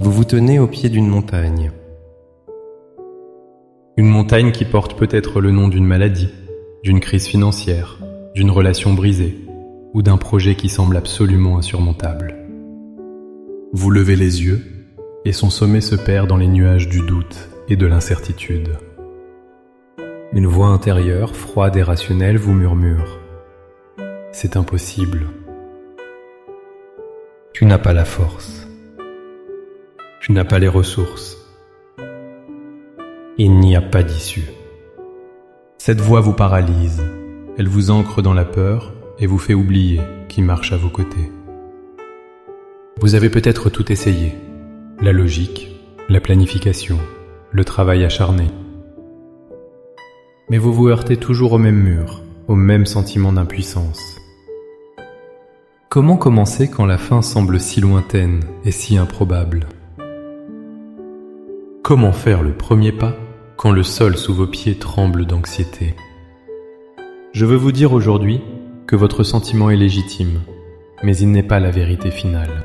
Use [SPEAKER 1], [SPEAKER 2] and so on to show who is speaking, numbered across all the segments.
[SPEAKER 1] Vous vous tenez au pied d'une montagne.
[SPEAKER 2] Une montagne qui porte peut-être le nom d'une maladie, d'une crise financière, d'une relation brisée ou d'un projet qui semble absolument insurmontable. Vous levez les yeux et son sommet se perd dans les nuages du doute et de l'incertitude. Une voix intérieure, froide et rationnelle, vous murmure « C'est impossible. Tu n'as pas la force. Tu n'as pas les ressources. Il n'y a pas d'issue. » Cette voix vous paralyse, elle vous ancre dans la peur et vous fait oublier qui marche à vos côtés. Vous avez peut-être tout essayé, la logique, la planification, le travail acharné. Mais vous vous heurtez toujours au même mur, au même sentiment d'impuissance. Comment commencer quand la fin semble si lointaine et si improbable ? Comment faire le premier pas quand le sol sous vos pieds tremble d'anxiété ? Je veux vous dire aujourd'hui que votre sentiment est légitime, mais il n'est pas la vérité finale.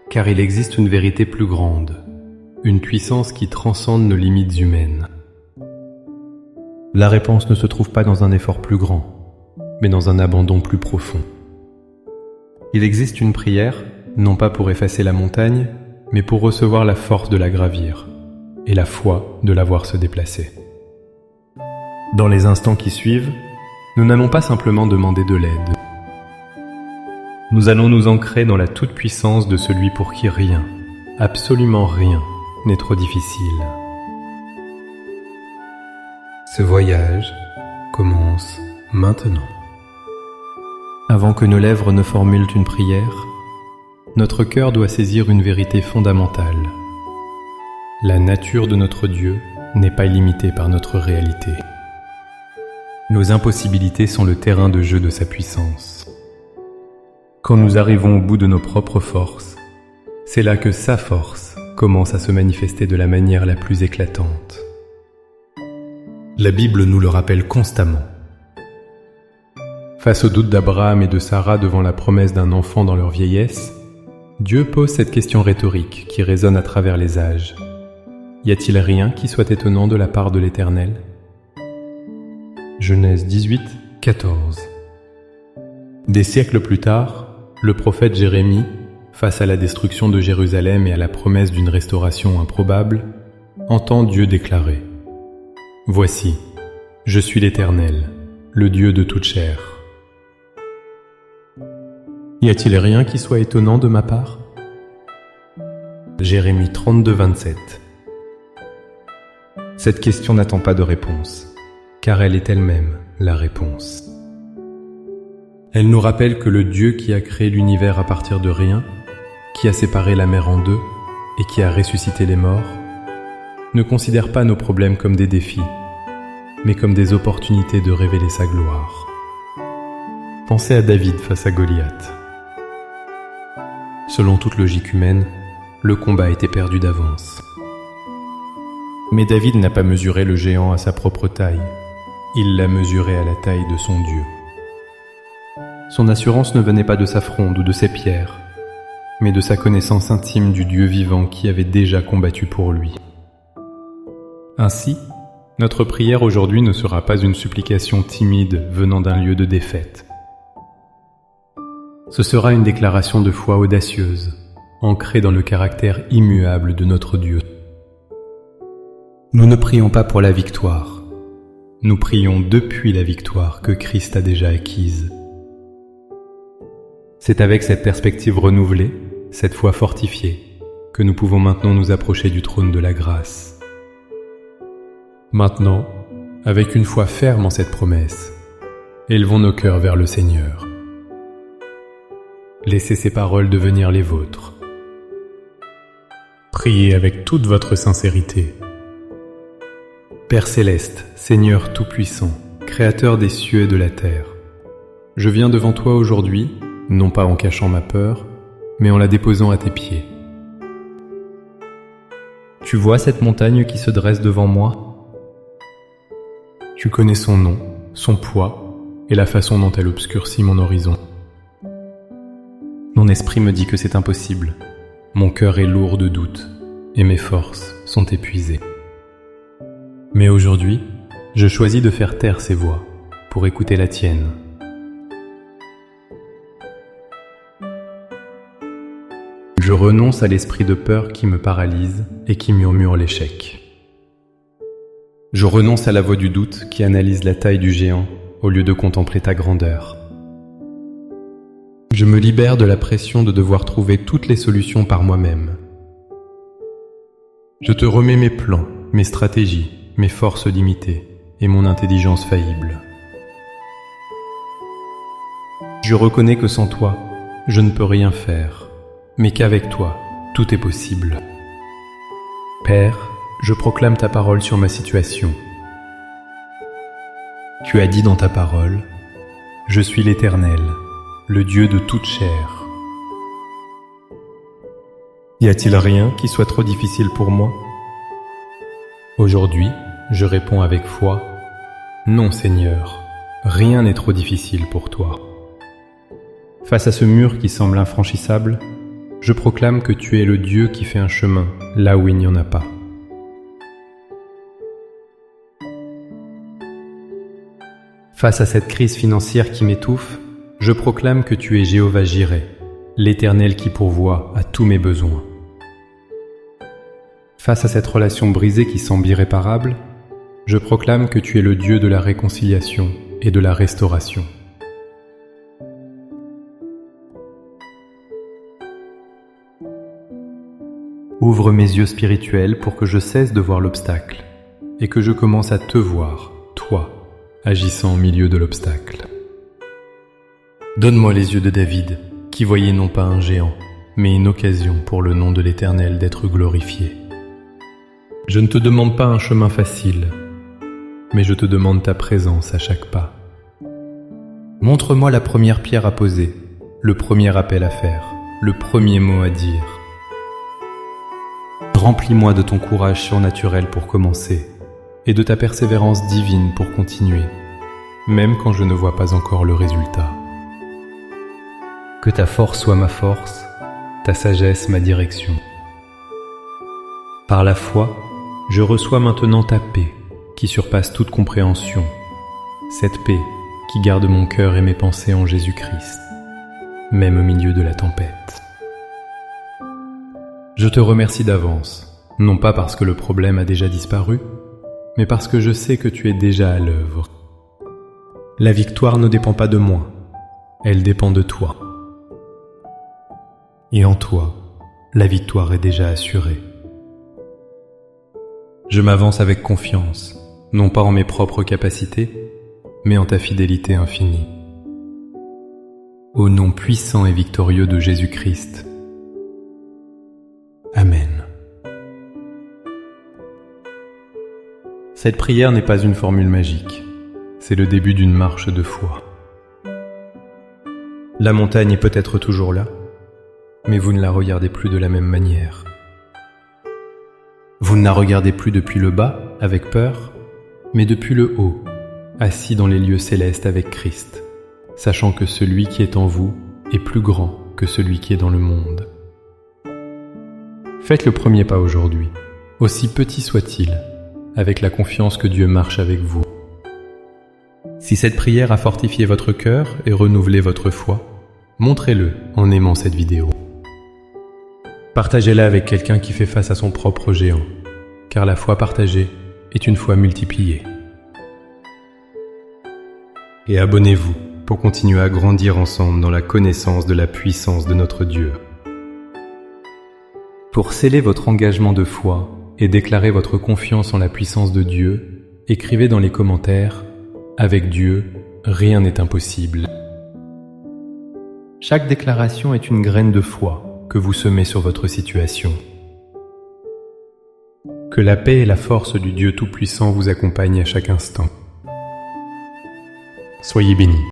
[SPEAKER 2] Car il existe une vérité plus grande, une puissance qui transcende nos limites humaines. La réponse ne se trouve pas dans un effort plus grand, mais dans un abandon plus profond. Il existe une prière, non pas pour effacer la montagne, mais pour recevoir la force de la gravir et la foi de la voir se déplacer. Dans les instants qui suivent, nous n'allons pas simplement demander de l'aide. Nous allons nous ancrer dans la toute-puissance de celui pour qui rien, absolument rien, n'est trop difficile. Ce voyage commence maintenant. Avant que nos lèvres ne formulent une prière, notre cœur doit saisir une vérité fondamentale. La nature de notre Dieu n'est pas limitée par notre réalité. Nos impossibilités sont le terrain de jeu de sa puissance. Quand nous arrivons au bout de nos propres forces, c'est là que sa force commence à se manifester de la manière la plus éclatante. La Bible nous le rappelle constamment. Face au doute d'Abraham et de Sarah devant la promesse d'un enfant dans leur vieillesse, Dieu pose cette question rhétorique qui résonne à travers les âges. Y a-t-il rien qui soit étonnant de la part de l'Éternel ? Genèse 18, 14. Des siècles plus tard, le prophète Jérémie, face à la destruction de Jérusalem et à la promesse d'une restauration improbable, entend Dieu déclarer « Voici, je suis l'Éternel, le Dieu de toute chair. » Y a-t-il rien qui soit étonnant de ma part ? Jérémie 32, 27. Cette question n'attend pas de réponse, car elle est elle-même la réponse. Elle nous rappelle que le Dieu qui a créé l'univers à partir de rien, qui a séparé la mer en deux et qui a ressuscité les morts, ne considère pas nos problèmes comme des défis, mais comme des opportunités de révéler sa gloire. Pensez à David face à Goliath. Selon toute logique humaine, le combat était perdu d'avance. Mais David n'a pas mesuré le géant à sa propre taille, il l'a mesuré à la taille de son Dieu. Son assurance ne venait pas de sa fronde ou de ses pierres, mais de sa connaissance intime du Dieu vivant qui avait déjà combattu pour lui. Ainsi, notre prière aujourd'hui ne sera pas une supplication timide venant d'un lieu de défaite. Ce sera une déclaration de foi audacieuse, ancrée dans le caractère immuable de notre Dieu. Nous ne prions pas pour la victoire, nous prions depuis la victoire que Christ a déjà acquise. C'est avec cette perspective renouvelée, cette foi fortifiée, que nous pouvons maintenant nous approcher du trône de la grâce. Maintenant, avec une foi ferme en cette promesse, élevons nos cœurs vers le Seigneur. Laissez ces paroles devenir les vôtres. Priez avec toute votre sincérité. Père céleste, Seigneur tout-puissant, Créateur des cieux et de la terre, je viens devant toi aujourd'hui, non pas en cachant ma peur, mais en la déposant à tes pieds. Tu vois cette montagne qui se dresse devant moi ? Tu connais son nom, son poids et la façon dont elle obscurcit mon horizon. Mon esprit me dit que c'est impossible, mon cœur est lourd de doutes et mes forces sont épuisées. Mais aujourd'hui, je choisis de faire taire ces voix pour écouter la tienne. Je renonce à l'esprit de peur qui me paralyse et qui murmure l'échec. Je renonce à la voix du doute qui analyse la taille du géant au lieu de contempler ta grandeur. Je me libère de la pression de devoir trouver toutes les solutions par moi-même. Je te remets mes plans, mes stratégies, mes forces limitées et mon intelligence faillible. Je reconnais que sans toi, je ne peux rien faire, mais qu'avec toi, tout est possible. Père, je proclame ta parole sur ma situation. Tu as dit dans ta parole, « Je suis l'Éternel, le Dieu de toute chair. » Y a-t-il rien qui soit trop difficile pour moi? Aujourd'hui, je réponds avec foi, « Non, Seigneur, rien n'est trop difficile pour toi. » Face à ce mur qui semble infranchissable, je proclame que tu es le Dieu qui fait un chemin là où il n'y en a pas. Face à cette crise financière qui m'étouffe, je proclame que tu es Jéhovah Jireh, l'Éternel qui pourvoit à tous mes besoins. Face à cette relation brisée qui semble irréparable, je proclame que tu es le Dieu de la réconciliation et de la restauration. Ouvre mes yeux spirituels pour que je cesse de voir l'obstacle et que je commence à te voir, toi, agissant au milieu de l'obstacle. Donne-moi les yeux de David, qui voyait non pas un géant, mais une occasion pour le nom de l'Éternel d'être glorifié. Je ne te demande pas un chemin facile, mais je te demande ta présence à chaque pas. Montre-moi la première pierre à poser, le premier appel à faire, le premier mot à dire. Remplis-moi de ton courage surnaturel pour commencer, et de ta persévérance divine pour continuer, même quand je ne vois pas encore le résultat. Que ta force soit ma force, ta sagesse ma direction. Par la foi, je reçois maintenant ta paix, qui surpasse toute compréhension, cette paix qui garde mon cœur et mes pensées en Jésus-Christ, même au milieu de la tempête. Je te remercie d'avance, non pas parce que le problème a déjà disparu, mais parce que je sais que tu es déjà à l'œuvre. La victoire ne dépend pas de moi, elle dépend de toi. Et en toi, la victoire est déjà assurée. Je m'avance avec confiance, non pas en mes propres capacités, mais en ta fidélité infinie. Au nom puissant et victorieux de Jésus-Christ. Amen. Cette prière n'est pas une formule magique, c'est le début d'une marche de foi. La montagne est peut-être toujours là, mais vous ne la regardez plus de la même manière. Vous ne la regardez plus depuis le bas, avec peur, mais depuis le haut, assis dans les lieux célestes avec Christ, sachant que celui qui est en vous est plus grand que celui qui est dans le monde. Faites le premier pas aujourd'hui, aussi petit soit-il, avec la confiance que Dieu marche avec vous. Si cette prière a fortifié votre cœur et renouvelé votre foi, montrez-le en aimant cette vidéo. Partagez-la avec quelqu'un qui fait face à son propre géant, car la foi partagée est une foi multipliée. Et abonnez-vous pour continuer à grandir ensemble dans la connaissance de la puissance de notre Dieu. Pour sceller votre engagement de foi et déclarer votre confiance en la puissance de Dieu, écrivez dans les commentaires « Avec Dieu, rien n'est impossible ». Chaque déclaration est une graine de foi que vous semez sur votre situation. Que la paix et la force du Dieu Tout-Puissant vous accompagnent à chaque instant. Soyez bénis.